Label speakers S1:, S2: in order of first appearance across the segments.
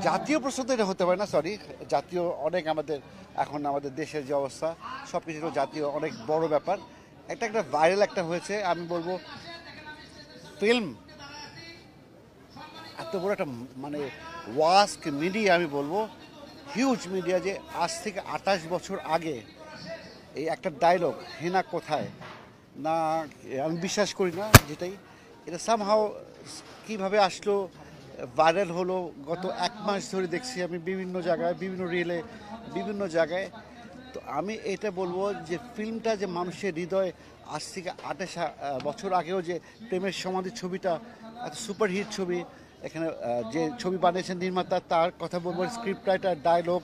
S1: জাতীয় প্রশ্ন তো এটা হতে পারে না, সরি। জাতীয় অনেক আমাদের এখন আমাদের দেশের যে অবস্থা সব কিছু জাতীয় অনেক বড় ব্যাপার। একটা ভাইরাল একটা হয়েছে, আমি বলবো ফিল্ম এত বড় একটা মানে ওয়াস্ক মিডিয়া, আমি বলবো হিউজ মিডিয়া, যে আজ থেকে 28 বছর আগে এই একটা ডায়লগ হেনা কোথায় না, আমি বিশ্বাস করি না যেটাই এটা সামহাও কীভাবে আসলো, ভাইরাল হলো। গত 1 মাস ধরে দেখছি আমি বিভিন্ন জায়গায়, বিভিন্ন রিলে, বিভিন্ন জায়গায়। তো আমি এটা বলবো যে ফিল্মটা যে মানুষের হৃদয়ে আজ থেকে 28 বছর আগেও যে প্রেমের সমাধি ছবিটা এত সুপারহিট ছবি, এখানে যে ছবি বানিয়েছেন নির্মাতা, তার কথা বলবো, স্ক্রিপ্ট রাইটার, ডায়লগ,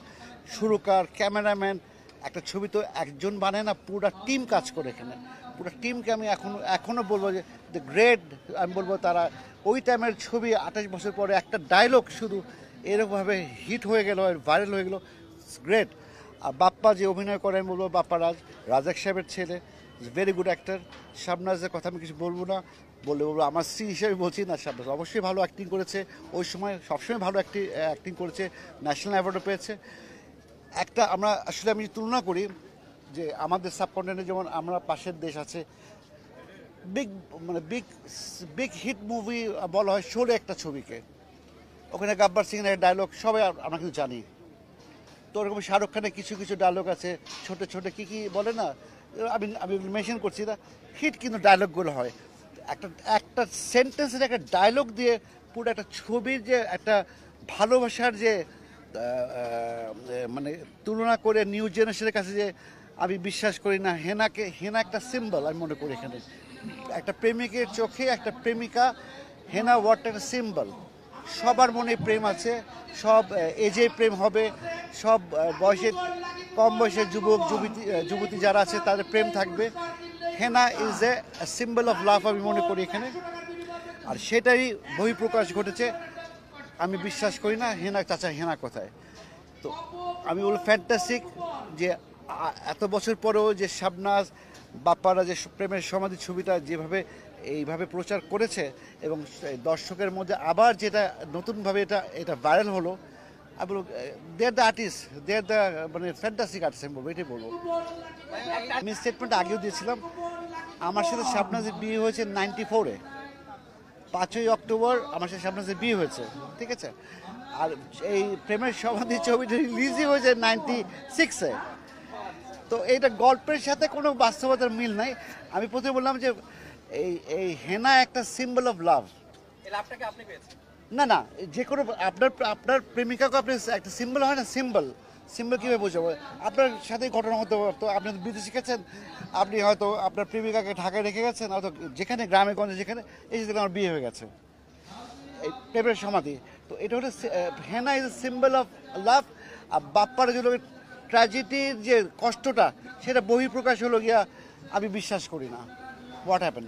S1: সুরকার, ক্যামেরাম্যান। একটা ছবি তো একজন বানায় না, পুরো টিম কাজ করে এখানে। পুরো টিমকে আমি এখনও বলবো যে দ্য গ্রেট। আমি বলবো তারা ওই টাইমের ছবি 28 বছর পরে একটা ডায়লগ শুধু এরকমভাবে হিট হয়ে গেল, ভাইরাল হয়ে গেল, গ্রেট। আর বাপ্পা যে অভিনয় করে, আমি বলবো বাপ্পা রাজাক সাহেবের ছেলে, ভেরি গুড অ্যাক্টর। শাবনাজের কথা আমি কিছু বলবো না, বলবো আমার স্ত্রী হিসেবে বলছি না, শাবনাজ অবশ্যই ভালো অ্যাক্টিং করেছে, ওই সময় সবসময় ভালো অ্যাক্টিং করেছে, ন্যাশনাল অ্যাওয়ার্ডও পেয়েছে। একটা আমরা আসলে আমি তুলনা করি যে আমাদের সাবকন্টিনেন্টে যেমন আমরা পাশের দেশ আছে, বিগ মানে বিগ বিগ হিট মুভি বলা হয় শোলে একটা ছবিকে, ওখানে গাব্বার সিংয়ের ডায়লগ সবাই আমরা কিন্তু জানি। তো ওরকম শাহরুখ খানের কিছু কিছু ডায়লগ আছে, ছোট ছোট কী বলে না, আমি আমি মেনশন করছি না, হিট কিন্তু ডায়লগগুলো হয়। একটা একটা সেন্টেন্সের একটা ডায়লগ দিয়ে পুরো একটা ছবির যে একটা ভালোবাসার যে মানে তুলনা করে নিউ জেনারেশনের কাছে, যে আমি বিশ্বাস করি না হেনা একটা সিম্বল, আমি মনে করি এখানে একটা প্রেমিকের চোখে একটা প্রেমিকা, হেনা ওয়ার্ডটা একটা সিম্বল। সবার মনে প্রেম আছে, সব এজে প্রেম হবে, সব বয়সের কম বয়সের যুবতী যারা আছে তাদের প্রেম থাকবে। Henna is a symbol of love, আমি মনে করি এখানে। আর সেটাই বহিঃপ্রকাশ ঘটেছে। আমি বিশ্বাস করি না হেনা কোথায়। তো আমি বলবো ফ্যান্টাস্টিক যে এত বছর পরেও যে শাবনাজ বাপ্পারা যে প্রেমের সমাধি ছবিটা যেভাবে এইভাবে প্রচার করেছে এবং দর্শকের মধ্যে আবার যেটা নতুনভাবে এটা ভাইরাল হলো, আমি বলবো they are the artist, they are the মানে ফ্যান্টাস্টিক আর্টিস্ট, আমি বলবো এটাই বলবো। আমি স্টেটমেন্ট আগেও দিয়েছিলাম, আমার সাথে শাবনাজের বিয়ে হয়েছে 94-এ, 5ই অক্টোবর আমার সাথে শাবনাজের বিয়ে হয়েছে, ঠিক আছে। আর এই প্রেমের সমাধি ছবিটা রিলিজই হয়েছে 96-এ। তো এইটা গল্পের সাথে কোনো বাস্তবতার মিল নাই। আমি প্রথমে বললাম যে এই হেনা একটা সিম্বল অফ লাভ। না, যে কোনো আপনার প্রেমিকাকে আপনি একটা সিম্বল হয় না, সিম্বল কীভাবে বোঝাবো? আপনার সাথে ঘটনা হতে পারতো, আপনি বিদেশে শিখেছেন, আপনি হয়তো আপনার প্রেমিকাকে ঢাকায় রেখে গেছেন, হয়তো যেখানে গ্রামে গঞ্জে যেখানে, এই যে আমার বিয়ে হয়ে গেছে, এই প্রেমের সমাধি। তো এটা হলো henna is a symbol of love. আর বাপ্পার যে ট্র্যাজেডির যে কষ্টটা, সেটা বহিঃপ্রকাশ হলো গিয়া, আমি বিশ্বাস করি না। What happen.